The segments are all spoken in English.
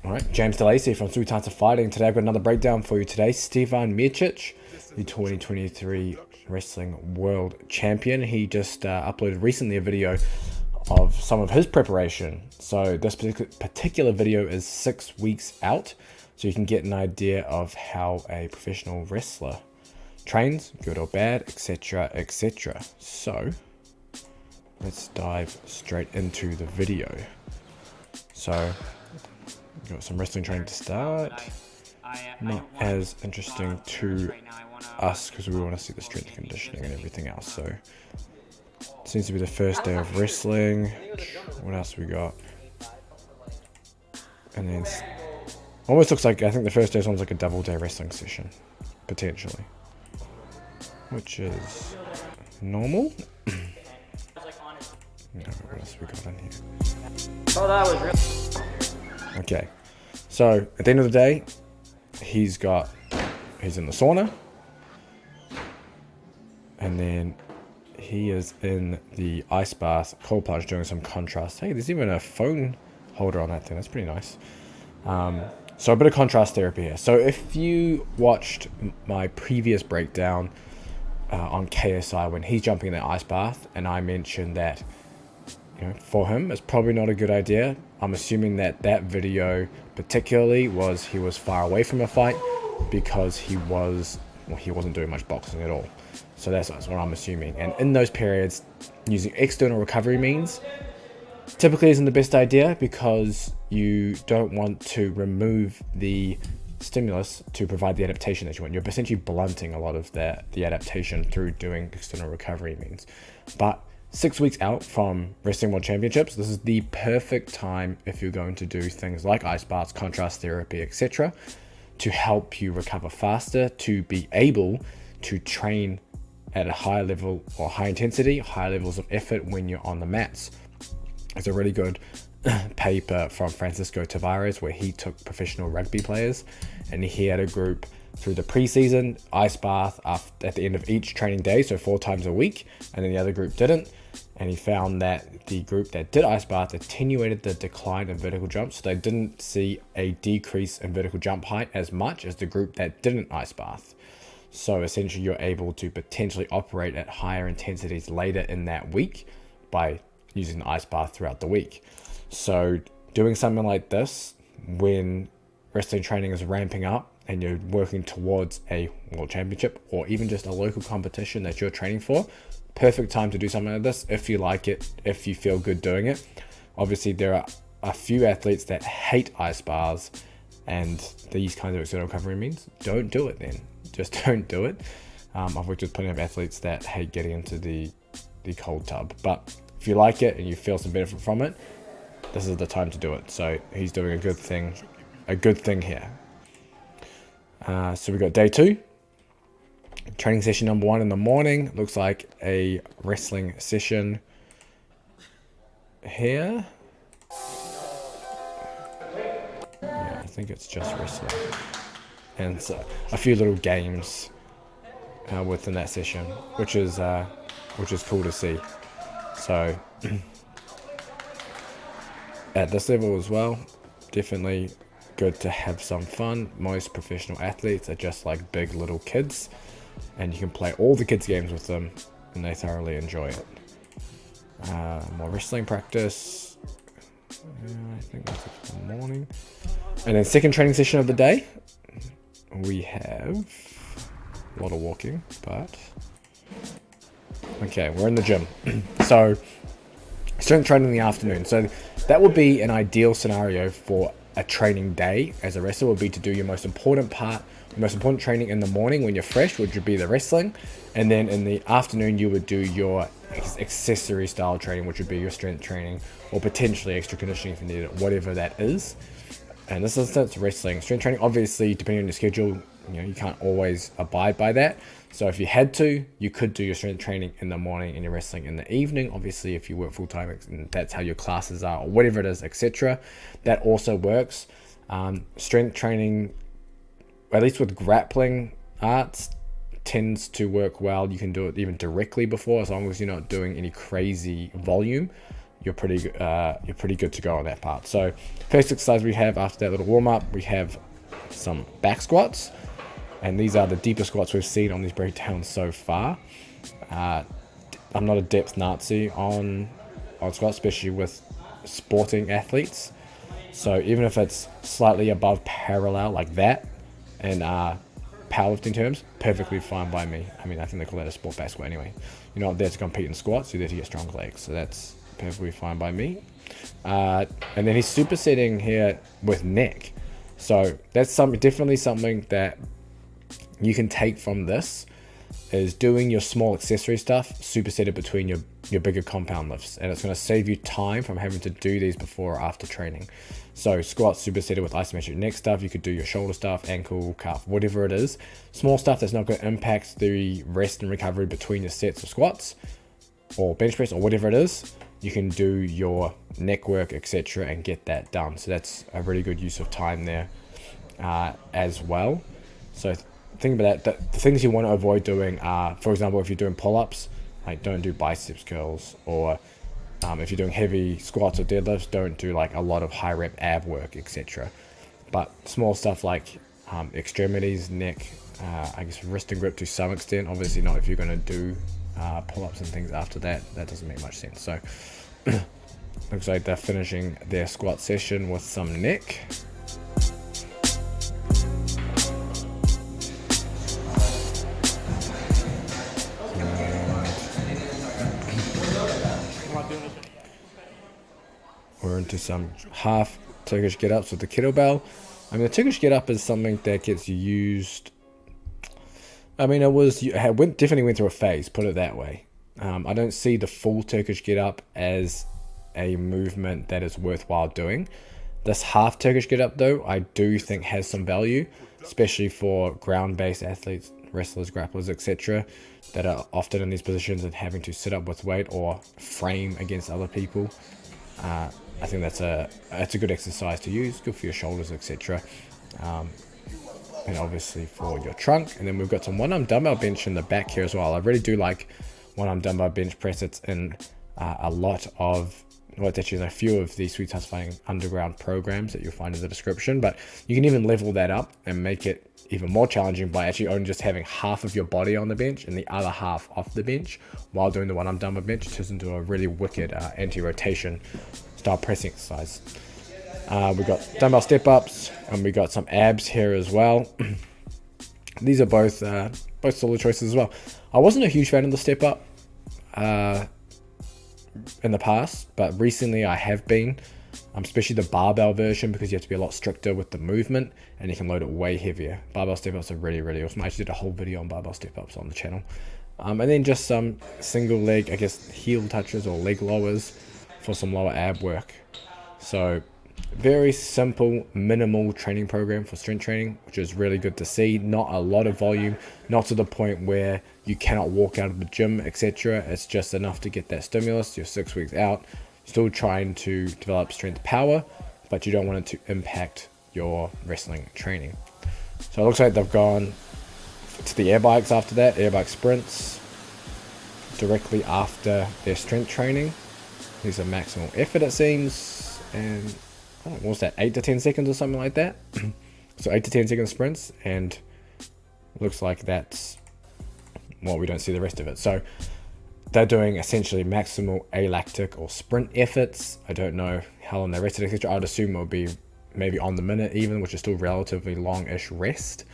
Alright, James DeLacy from Three Times of Fighting. Today I've got another breakdown for you today. Stevan Micic, the 2023 Wrestling World Champion. He just uploaded recently a video of some of his preparation. So this particular video is 6 weeks out. So you can get an idea of how a professional wrestler trains, good or bad, etc, etc. So let's dive straight into the video. So got some wrestling training to start. Not as interesting to us because we want to see the strength conditioning and everything else. So it seems to be the first day of wrestling. What else we got? And then almost looks like, I think the first day is almost like a double day wrestling session, potentially, which is normal. What else we got in here? Oh, that was real. Okay, so at the end of the day, he's in the sauna, and then he is in the ice bath, cold plunge, doing some contrast. Hey, there's even a phone holder on that thing. That's pretty nice. So a bit of contrast therapy here. So if you watched my previous breakdown on KSI when he's jumping in the ice bath, and I mentioned that, you know, for him, it's probably not a good idea. I'm assuming that that video particularly he was far away from a fight because he wasn't doing much boxing at all. So that's what I'm assuming. And in those periods, using external recovery means typically isn't the best idea because you don't want to remove the stimulus to provide the adaptation that you want. You're essentially blunting a lot of the adaptation through doing external recovery means. But 6 weeks out from Wrestling World Championships, this is the perfect time if you're going to do things like ice baths, contrast therapy, etc., to help you recover faster, to be able to train at a higher level or high intensity, higher levels of effort when you're on the mats. It's a really good paper from Francisco Tavares where he took professional rugby players and he had a group through the preseason ice bath at the end of each training day, so 4 times a week, and then the other group didn't. And he found that the group that did ice bath attenuated the decline in vertical jumps. So they didn't see a decrease in vertical jump height as much as the group that didn't ice bath. So essentially you're able to potentially operate at higher intensities later in that week by using the ice bath throughout the week. So doing something like this when wrestling training is ramping up and you're working towards a world championship or even just a local competition that you're training for, perfect time to do something like this if you like it, if you feel good doing it. Obviously there are a few athletes that hate ice baths and these kinds of external recovery means. Don't do it then. Just don't do it. I've worked with plenty of athletes that hate getting into the cold tub, but if you like it and you feel some benefit from it, this is the time to do it. So he's doing a good thing here. So we got day 2. Training session number 1 in the morning. Looks like a wrestling session here. Yeah, I think it's just wrestling. And so a few little games within that session, which is cool to see. So at this level as well, definitely good to have some fun. Most professional athletes are just like big little kids, and you can play all the kids games with them and they thoroughly enjoy it. More wrestling practice. I think that's it for the morning. And then second training session of the day, we have a lot of walking, but okay, we're in the gym. So strength training in the afternoon. So that would be an ideal scenario for a training day as a wrestler, would be to do your most important training in the morning when you're fresh, which would be the wrestling, and then in the afternoon you would do your accessory style training, which would be your strength training or potentially extra conditioning if you need it, whatever that is. And this instance, wrestling. Strength training, obviously depending on your schedule, you can't always abide by that. So if you had to, you could do your strength training in the morning and your wrestling in the evening. Obviously, if you work full time and that's how your classes are or whatever it is, etc., that also works. Strength training, at least with grappling arts, tends to work well. You can do it even directly before, as long as you're not doing any crazy volume. you're pretty good to go on that part. So first exercise we have after that little warm up, we have some back squats, and these are the deepest squats we've seen on these breakdowns so far. I'm not a depth Nazi on squats, especially with sporting athletes. So even if it's slightly above parallel like that in powerlifting terms, perfectly fine by me. I mean, I think they call that a sport back squat anyway. You're not there to compete in squats, you're there to get strong legs. So that's perfectly fine by me. And then he's supersetting here with neck. So that's definitely something that you can take from this, is doing your small accessory stuff, superset it between your bigger compound lifts, and it's going to save you time from having to do these before or after training. So squats superset it with isometric neck stuff. You could do your shoulder stuff, ankle, calf, whatever it is. Small stuff that's not going to impact the rest and recovery between your sets of squats or bench press or whatever it is. You can do your neck work, etc., and get that done. So that's a really good use of time there as well. So think about that. The things you want to avoid doing are, for example, if you're doing pull-ups, like don't do biceps curls, or if you're doing heavy squats or deadlifts, don't do like a lot of high rep ab work, etc. But small stuff like extremities, neck, I guess wrist and grip to some extent. Obviously not if you're going to do pull-ups and things after that. That doesn't make much sense. So looks like they're finishing their squat session with some neck. We're into some half Turkish get-ups with the kettlebell. I mean, the Turkish get-up is something that gets used. I mean, definitely went through a phase, put it that way. I don't see the full Turkish get-up as a movement that is worthwhile doing. This half Turkish get-up, though, I do think has some value, especially for ground-based athletes, wrestlers, grapplers, etc., that are often in these positions and having to sit up with weight or frame against other people. I think that's a good exercise to use, good for your shoulders, etc. And obviously for your trunk. And then we've got some one-arm dumbbell bench in the back here as well. I really do like one-arm dumbbell bench press. It's in a lot of, well, it's actually in a few of the Sweet House Fighting Underground programs that you'll find in the description. But you can even level that up and make it even more challenging by actually only just having half of your body on the bench and the other half off the bench while doing the one-arm dumbbell bench. It turns into a really wicked anti-rotation style pressing exercise. We've got dumbbell step-ups and we got some abs here as well. These are both solid choices as well. I wasn't a huge fan of the step-up in the past, but recently I have been, especially the barbell version, because you have to be a lot stricter with the movement and you can load it way heavier. Barbell step-ups are really, really awesome. I actually did a whole video on barbell step-ups on the channel. And then just some single leg, I guess, heel touches or leg lowers for some lower ab work. So very simple, minimal training program for strength training, which is really good to see. Not a lot of volume, not to the point where you cannot walk out of the gym, etc. It's just enough to get that stimulus. You're 6 weeks out, still trying to develop strength power, but you don't want it to impact your wrestling training. So it looks like they've gone to the air bikes after that, air bike sprints directly after their strength training. These are maximal effort, it seems, and what was that, 8 to 10 seconds or something like that? So 8 to 10 second sprints, and looks like that's, well, we don't see the rest of it. So they're doing essentially maximal alactic or sprint efforts. I don't know how long they rested, etc. I'd assume it'll be maybe on the minute even, which is still relatively long-ish rest.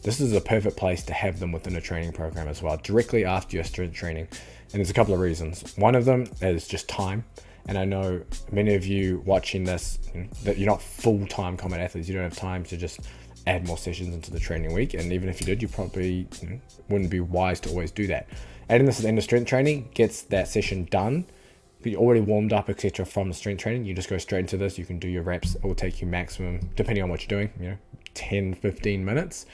This is a perfect place to have them within a training program as well, directly after your strength training. And there's a couple of reasons. One of them is just time. And I know many of you watching this, that you're not full-time combat athletes. You don't have time to just add more sessions into the training week. And even if you did, you probably wouldn't be wise to always do that. Adding this at the end of strength training gets that session done. You're already warmed up, etc. from the strength training. You just go straight into this. You can do your reps. It will take you maximum, depending on what you're doing, 10, 15 minutes.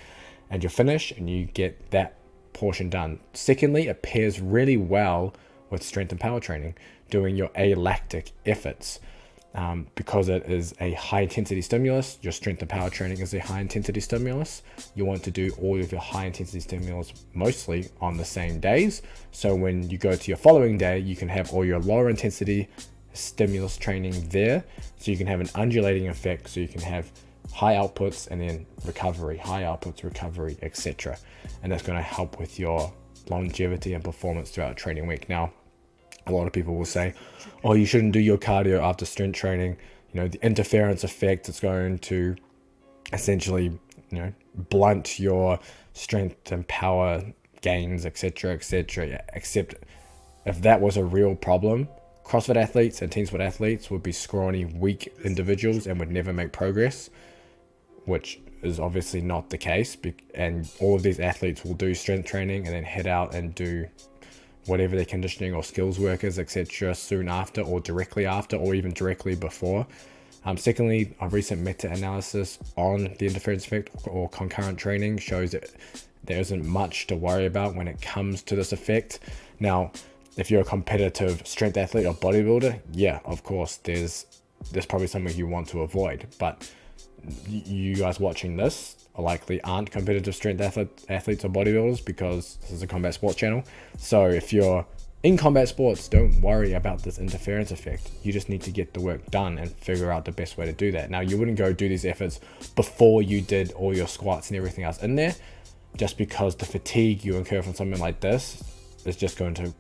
And you're finished and you get that portion done. Secondly, it pairs really well with strength and power training, doing your alactic efforts. because it is a high intensity stimulus. Your strength and power training is a high intensity stimulus. You want to do all of your high intensity stimulus mostly on the same days. So when you go to your following day, you can have all your lower intensity stimulus training there. So you can have an undulating effect. So you can have high outputs and then recovery, high outputs, recovery, etc. And that's going to help with your longevity and performance throughout a training week. Now, a lot of people will say, oh, you shouldn't do your cardio after strength training. You know, the interference effect is going to essentially, blunt your strength and power gains, etc., etc. Yeah, except if that was a real problem, CrossFit athletes and team sport athletes would be scrawny, weak individuals and would never make progress, which is obviously not the case. And all of these athletes will do strength training and then head out and do whatever their conditioning or skills work is, etc., soon after or directly after or even directly before. Secondly, a recent meta-analysis on the interference effect or concurrent training shows that there isn't much to worry about when it comes to this effect. Now, if you're a competitive strength athlete or bodybuilder, yeah, of course, there's probably something you want to avoid. But you guys watching this likely aren't competitive strength athletes or bodybuilders, because this is a combat sports channel. So if you're in combat sports, don't worry about this interference effect. You just need to get the work done and figure out the best way to do that. Now, you wouldn't go do these efforts before you did all your squats and everything else in there, just because the fatigue you incur from something like this is just going to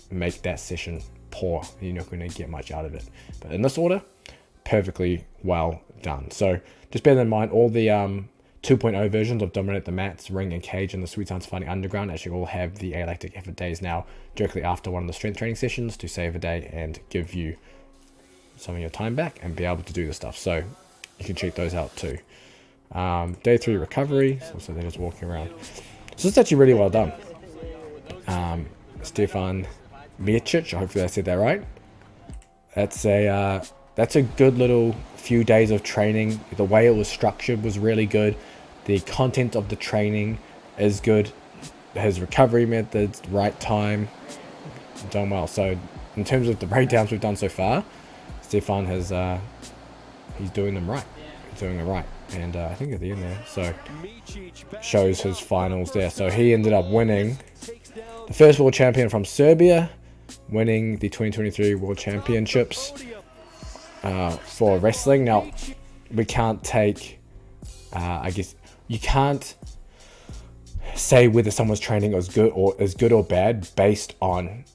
make that session poor. You're not going to get much out of it. But in this order, perfectly well done. So just bear in mind, all the 2.0 versions of Dominate the Mats, Ring and Cage, and the Sweet Science Fighting Underground actually all have the alactic effort days now directly after one of the strength training sessions to save a day and give you some of your time back and be able to do the stuff. So you can check those out too. Day 3 recovery, so they're just walking around. So it's actually really well done. Stevan Micic, hopefully I said that right. That's a good little few days of training. The way it was structured was really good. The content of the training is good. His recovery methods, right time, done well. So in terms of the breakdowns we've done so far, Stevan has he's doing them right. He's doing it right. And I think at the end there, so shows his finals there. So he ended up winning the first world champion from Serbia, winning the 2023 World Championships for wrestling. Now, we can't take, I guess, you can't say whether someone's training is good or bad based on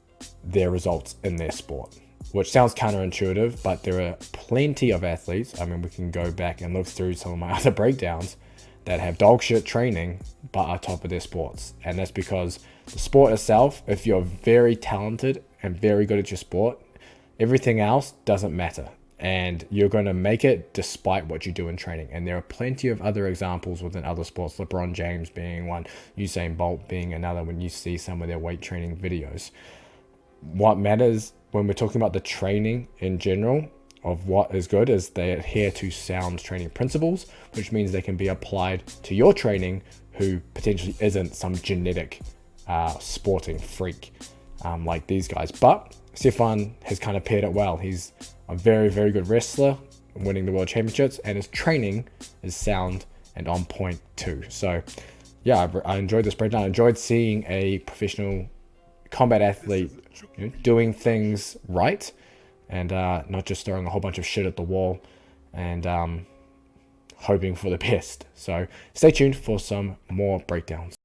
their results in their sport, which sounds counterintuitive, but there are plenty of athletes. I mean, we can go back and look through some of my other breakdowns that have dog shit training but are top of their sports. And that's because the sport itself, if you're very talented and very good at your sport, everything else doesn't matter. And you're going to make it despite what you do in training. And there are plenty of other examples within other sports, LeBron James being one, Usain Bolt being another, when you see some of their weight training videos. What matters when we're talking about the training in general of what is good is they adhere to sound training principles, which means they can be applied to your training who potentially isn't some genetic sporting freak like these guys. But Stevan has kind of paired it well. He's a very, very good wrestler, winning the world championships, and his training is sound and on point too. So yeah, I enjoyed this breakdown. I enjoyed seeing a professional combat athlete doing things right and not just throwing a whole bunch of shit at the wall and hoping for the best. So stay tuned for some more breakdowns.